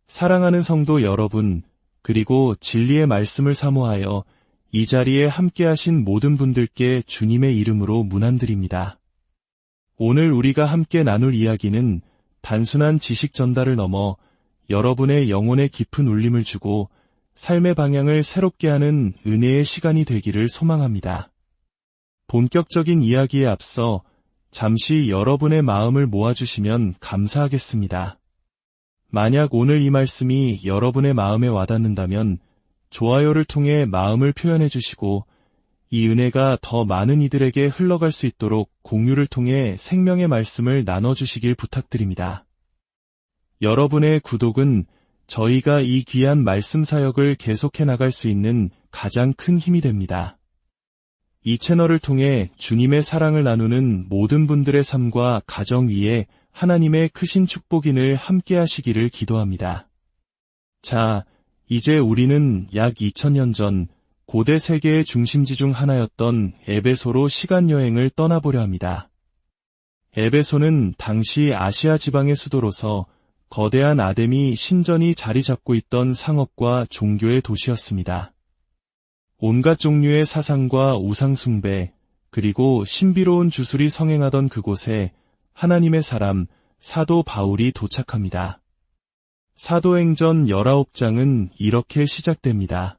사랑하는 성도 여러분, 그리고 진리의 말씀을 사모하여 이 자리에 함께하신 모든 분들께 주님의 이름으로 문안드립니다. 오늘 우리가 함께 나눌 이야기는 단순한 지식 전달을 넘어 여러분의 영혼에 깊은 울림을 주고 삶의 방향을 새롭게 하는 은혜의 시간이 되기를 소망합니다. 본격적인 이야기에 앞서 잠시 여러분의 마음을 모아주시면 감사하겠습니다. 만약 오늘 이 말씀이 여러분의 마음에 와닿는다면 좋아요를 통해 마음을 표현해 주시고 이 은혜가 더 많은 이들에게 흘러갈 수 있도록 공유를 통해 생명의 말씀을 나눠주시길 부탁드립니다. 여러분의 구독은 저희가 이 귀한 말씀 사역을 계속해 나갈 수 있는 가장 큰 힘이 됩니다. 이 채널을 통해 주님의 사랑을 나누는 모든 분들의 삶과 가정 위에 하나님의 크신 축복인을 함께 하시기를 기도합니다. 자, 이제 우리는 약 2000년 전 고대 세계의 중심지 중 하나였던 에베소로 시간여행을 떠나보려 합니다. 에베소는 당시 아시아 지방의 수도로서 거대한 아데미 신전이 자리 잡고 있던 상업과 종교의 도시였습니다. 온갖 종류의 사상과 우상숭배, 그리고 신비로운 주술이 성행하던 그곳에 하나님의 사람 사도 바울이 도착합니다. 사도행전 19장은 이렇게 시작됩니다.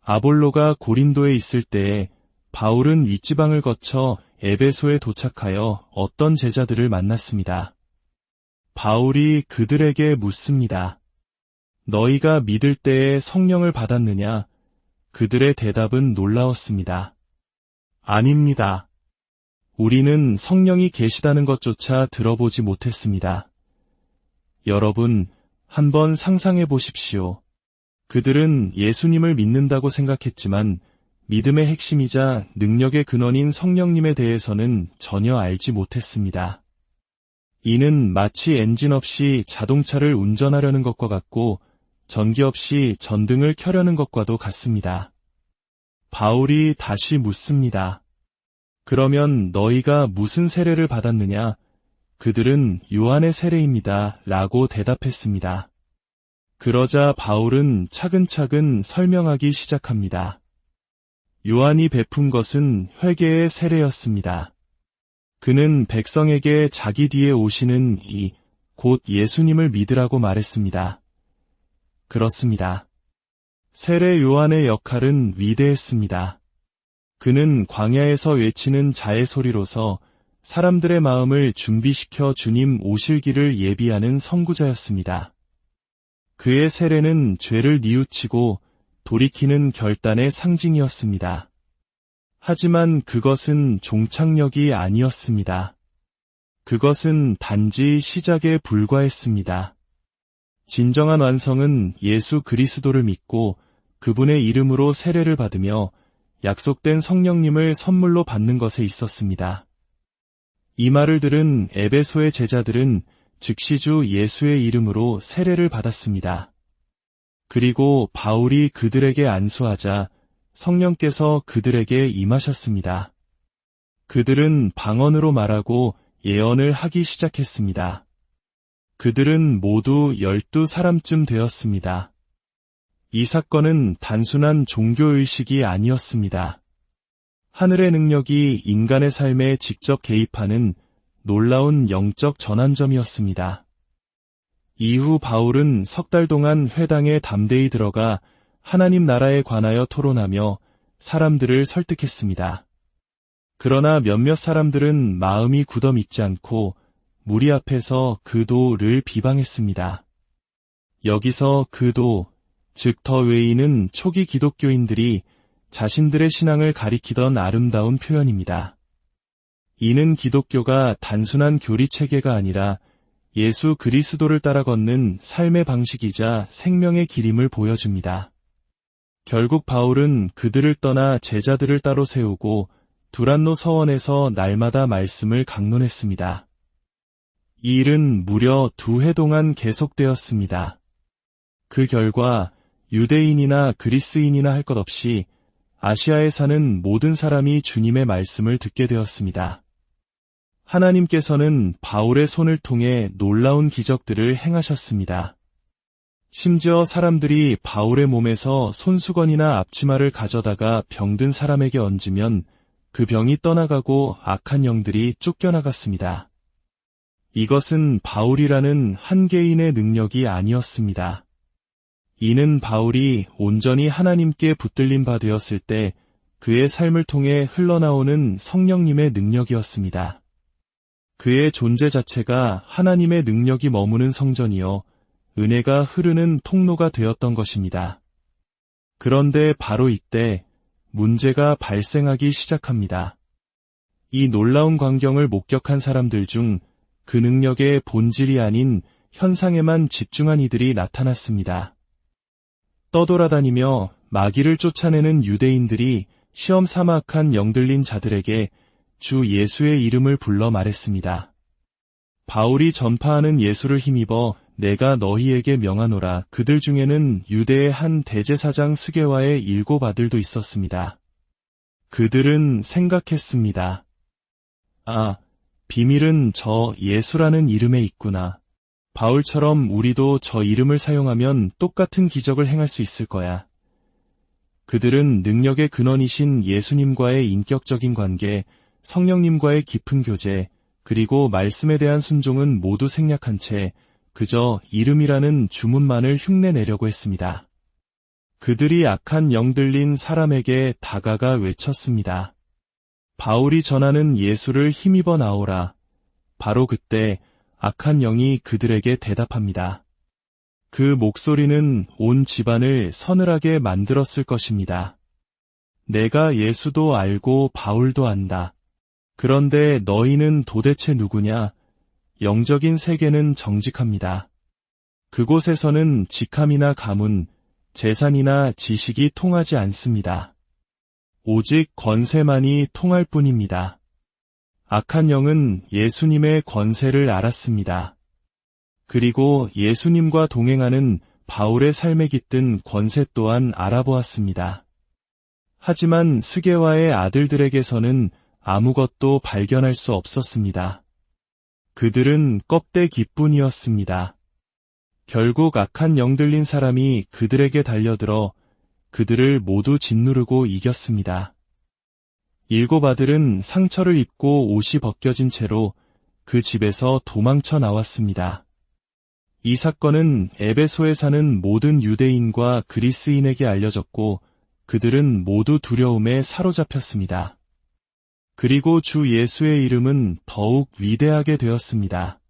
아볼로가 고린도에 있을 때에 바울은 윗지방을 거쳐 에베소에 도착하여 어떤 제자들을 만났습니다. 바울이 그들에게 묻습니다. 너희가 믿을 때에 성령을 받았느냐? 그들의 대답은 놀라웠습니다. 아닙니다. 우리는 성령이 계시다는 것조차 들어보지 못했습니다. 여러분, 한번 상상해 보십시오. 그들은 예수님을 믿는다고 생각했지만 믿음의 핵심이자 능력의 근원인 성령님에 대해서는 전혀 알지 못했습니다. 이는 마치 엔진 없이 자동차를 운전하려는 것과 같고 전기 없이 전등을 켜려는 것과도 같습니다. 바울이 다시 묻습니다. 그러면 너희가 무슨 세례를 받았느냐? 그들은 요한의 세례입니다. 라고 대답했습니다. 그러자 바울은 차근차근 설명하기 시작합니다. 요한이 베푼 것은 회개의 세례였습니다. 그는 백성에게 자기 뒤에 오시는 곧 예수님을 믿으라고 말했습니다. 그렇습니다. 세례 요한의 역할은 위대했습니다. 그는 광야에서 외치는 자의 소리로서 사람들의 마음을 준비시켜 주님 오실 길을 예비하는 선구자였습니다. 그의 세례는 죄를 뉘우치고 돌이키는 결단의 상징이었습니다. 하지만 그것은 종착역이 아니었습니다. 그것은 단지 시작에 불과했습니다. 진정한 완성은 예수 그리스도를 믿고 그분의 이름으로 세례를 받으며 약속된 성령님을 선물로 받는 것에 있었습니다. 이 말을 들은 에베소의 제자들은 즉시 주 예수의 이름으로 세례를 받았습니다. 그리고 바울이 그들에게 안수하자 성령께서 그들에게 임하셨습니다. 그들은 방언으로 말하고 예언을 하기 시작했습니다. 그들은 모두 12사람쯤 되었습니다. 이 사건은 단순한 종교의식이 아니었습니다. 하늘의 능력이 인간의 삶에 직접 개입하는 놀라운 영적 전환점이었습니다. 이후 바울은 석 달 동안 회당에 담대히 들어가 하나님 나라에 관하여 토론하며 사람들을 설득했습니다. 그러나 몇몇 사람들은 마음이 굳어있지 않고 무리 앞에서 그 도를 비방했습니다. 여기서 그 도, 즉 더 웨이는 초기 기독교인들이 자신들의 신앙을 가리키던 아름다운 표현입니다. 이는 기독교가 단순한 교리체계가 아니라 예수 그리스도를 따라 걷는 삶의 방식이자 생명의 길임을 보여줍니다. 결국 바울은 그들을 떠나 제자들을 따로 세우고 두란노 서원에서 날마다 말씀을 강론했습니다. 이 일은 무려 2해 동안 계속되었습니다. 그 결과 유대인이나 그리스인이나 할 것 없이 아시아에 사는 모든 사람이 주님의 말씀을 듣게 되었습니다. 하나님께서는 바울의 손을 통해 놀라운 기적들을 행하셨습니다. 심지어 사람들이 바울의 몸에서 손수건이나 앞치마를 가져다가 병든 사람에게 얹으면 그 병이 떠나가고 악한 영들이 쫓겨나갔습니다. 이것은 바울이라는 한 개인의 능력이 아니었습니다. 이는 바울이 온전히 하나님께 붙들림 바 되었을 때 그의 삶을 통해 흘러나오는 성령님의 능력이었습니다. 그의 존재 자체가 하나님의 능력이 머무는 성전이요, 은혜가 흐르는 통로가 되었던 것입니다. 그런데 바로 이때 문제가 발생하기 시작합니다. 이 놀라운 광경을 목격한 사람들 중 그 능력의 본질이 아닌 현상에만 집중한 이들이 나타났습니다. 떠돌아다니며 마귀를 쫓아내는 유대인들이 시험 삼아 악한 영들린 자들에게 주 예수의 이름을 불러 말했습니다. 바울이 전파하는 예수를 힘입어 내가 너희에게 명하노라. 그들 중에는 유대의 한 대제사장 스게와의 7 아들도 있었습니다. 그들은 생각했습니다. 아, 비밀은 저 예수라는 이름에 있구나. 바울처럼 우리도 저 이름을 사용하면 똑같은 기적을 행할 수 있을 거야. 그들은 능력의 근원이신 예수님과의 인격적인 관계, 성령님과의 깊은 교제, 그리고 말씀에 대한 순종은 모두 생략한 채 그저 이름이라는 주문만을 흉내내려고 했습니다. 그들이 악한 영 들린 사람에게 다가가 외쳤습니다. 바울이 전하는 예수를 힘입어 나오라. 바로 그때 악한 영이 그들에게 대답합니다. 그 목소리는 온 집안을 서늘하게 만들었을 것입니다. 내가 예수도 알고 바울도 안다. 그런데 너희는 도대체 누구냐? 영적인 세계는 정직합니다. 그곳에서는 직함이나 가문, 재산이나 지식이 통하지 않습니다. 오직 권세만이 통할 뿐입니다. 악한 영은 예수님의 권세를 알았습니다. 그리고 예수님과 동행하는 바울의 삶에 깃든 권세 또한 알아보았습니다. 하지만 스게와의 아들들에게서는 아무것도 발견할 수 없었습니다. 그들은 껍데기뿐이었습니다. 결국 악한 영 들린 사람이 그들에게 달려들어 그들을 모두 짓누르고 이겼습니다. 7 아들은 상처를 입고 옷이 벗겨진 채로 그 집에서 도망쳐 나왔습니다. 이 사건은 에베소에 사는 모든 유대인과 그리스인에게 알려졌고 그들은 모두 두려움에 사로잡혔습니다. 그리고 주 예수의 이름은 더욱 위대하게 되었습니다.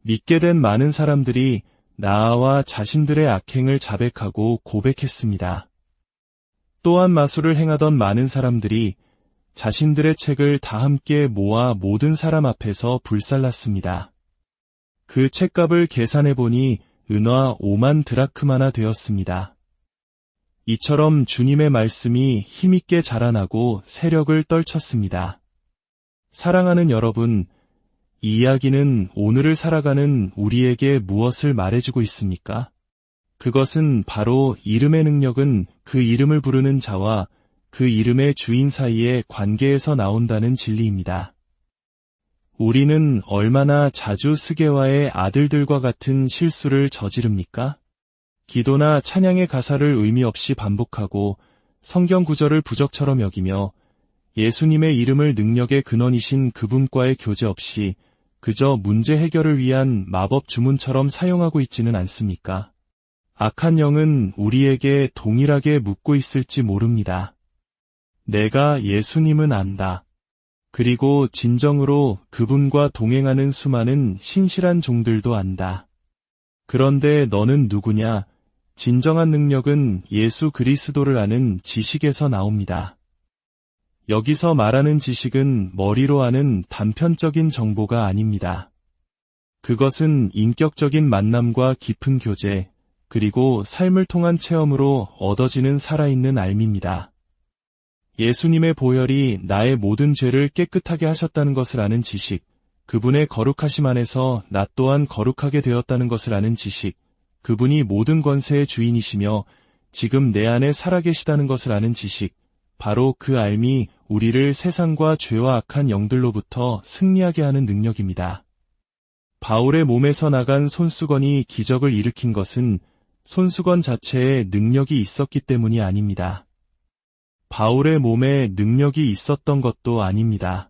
믿게 된 많은 사람들이 나아와 자신들의 악행을 자백하고 고백했습니다. 또한 마술을 행하던 많은 사람들이 자신들의 책을 다 함께 모아 모든 사람 앞에서 불살랐습니다. 그 책값을 계산해보니 은화 5만 드라크마나 되었습니다. 이처럼 주님의 말씀이 힘있게 자라나고 세력을 떨쳤습니다. 사랑하는 여러분, 이 이야기는 오늘을 살아가는 우리에게 무엇을 말해주고 있습니까? 그것은 바로 이름의 능력은 그 이름을 부르는 자와 그 이름의 주인 사이의 관계에서 나온다는 진리입니다. 우리는 얼마나 자주 스게와의 아들들과 같은 실수를 저지릅니까? 기도나 찬양의 가사를 의미 없이 반복하고 성경 구절을 부적처럼 여기며 예수님의 이름을 능력의 근원이신 그분과의 교제 없이 그저 문제 해결을 위한 마법 주문처럼 사용하고 있지는 않습니까? 악한 영은 우리에게 동일하게 묻고 있을지 모릅니다. 내가 예수님은 안다. 그리고 진정으로 그분과 동행하는 수많은 신실한 종들도 안다. 그런데 너는 누구냐? 진정한 능력은 예수 그리스도를 아는 지식에서 나옵니다. 여기서 말하는 지식은 머리로 아는 단편적인 정보가 아닙니다. 그것은 인격적인 만남과 깊은 교제, 그리고 삶을 통한 체험으로 얻어지는 살아있는 알미입니다. 예수님의 보혈이 나의 모든 죄를 깨끗하게 하셨다는 것을 아는 지식, 그분의 거룩하심 안에서 나 또한 거룩하게 되었다는 것을 아는 지식, 그분이 모든 권세의 주인이시며 지금 내 안에 살아계시다는 것을 아는 지식, 바로 그 알미 우리를 세상과 죄와 악한 영들로부터 승리하게 하는 능력입니다. 바울의 몸에서 나간 손수건이 기적을 일으킨 것은 손수건 자체에 능력이 있었기 때문이 아닙니다. 바울의 몸에 능력이 있었던 것도 아닙니다.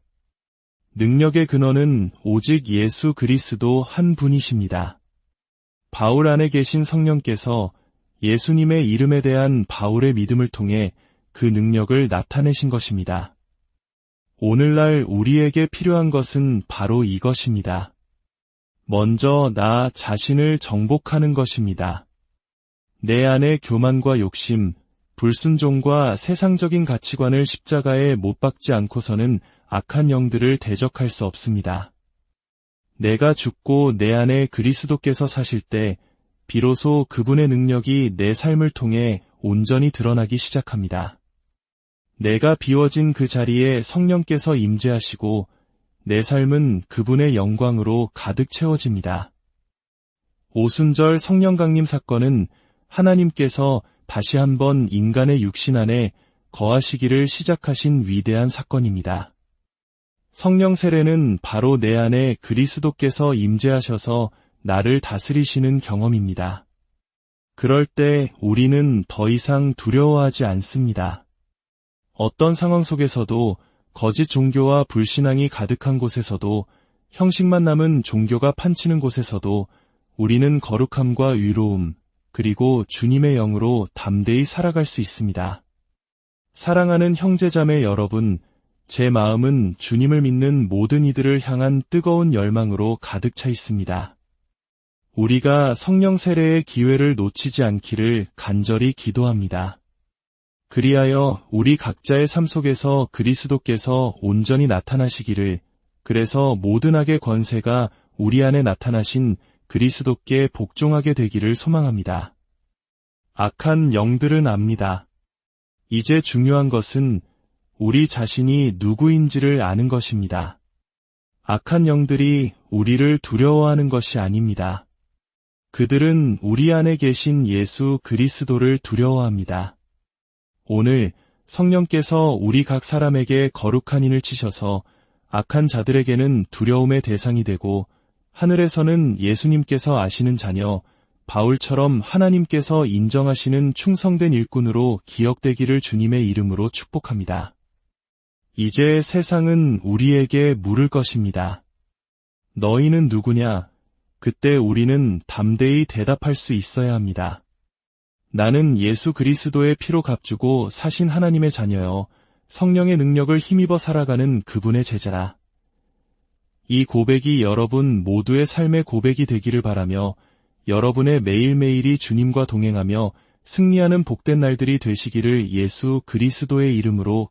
능력의 근원은 오직 예수 그리스도 한 분이십니다. 바울 안에 계신 성령께서 예수님의 이름에 대한 바울의 믿음을 통해 그 능력을 나타내신 것입니다. 오늘날 우리에게 필요한 것은 바로 이것입니다. 먼저 나 자신을 정복하는 것입니다. 내 안의 교만과 욕심, 불순종과 세상적인 가치관을 십자가에 못 박지 않고서는 악한 영들을 대적할 수 없습니다. 내가 죽고 내 안에 그리스도께서 사실 때 비로소 그분의 능력이 내 삶을 통해 온전히 드러나기 시작합니다. 내가 비워진 그 자리에 성령께서 임재하시고 내 삶은 그분의 영광으로 가득 채워집니다. 오순절 성령 강림 사건은 하나님께서 다시 한번 인간의 육신 안에 거하시기를 시작하신 위대한 사건입니다. 성령 세례는 바로 내 안에 그리스도께서 임재하셔서 나를 다스리시는 경험입니다. 그럴 때 우리는 더 이상 두려워하지 않습니다. 어떤 상황 속에서도 거짓 종교와 불신앙이 가득한 곳에서도 형식만 남은 종교가 판치는 곳에서도 우리는 거룩함과 의로움 그리고 주님의 영으로 담대히 살아갈 수 있습니다. 사랑하는 형제자매 여러분, 제 마음은 주님을 믿는 모든 이들을 향한 뜨거운 열망으로 가득 차 있습니다. 우리가 성령 세례의 기회를 놓치지 않기를 간절히 기도합니다. 그리하여 우리 각자의 삶 속에서 그리스도께서 온전히 나타나시기를, 그래서 모든 악의 권세가 우리 안에 나타나신 그리스도께 복종하게 되기를 소망합니다. 악한 영들은 압니다. 이제 중요한 것은 우리 자신이 누구인지를 아는 것입니다. 악한 영들이 우리를 두려워하는 것이 아닙니다. 그들은 우리 안에 계신 예수 그리스도를 두려워합니다. 오늘 성령께서 우리 각 사람에게 거룩한 인을 치셔서 악한 자들에게는 두려움의 대상이 되고 하늘에서는 예수님께서 아시는 자녀, 바울처럼 하나님께서 인정하시는 충성된 일꾼으로 기억되기를 주님의 이름으로 축복합니다. 이제 세상은 우리에게 물을 것입니다. 너희는 누구냐? 그때 우리는 담대히 대답할 수 있어야 합니다. 나는 예수 그리스도의 피로 값주고 사신 하나님의 자녀여, 성령의 능력을 힘입어 살아가는 그분의 제자라. 이 고백이 여러분 모두의 삶의 고백이 되기를 바라며 여러분의 매일매일이 주님과 동행하며 승리하는 복된 날들이 되시기를 예수 그리스도의 이름으로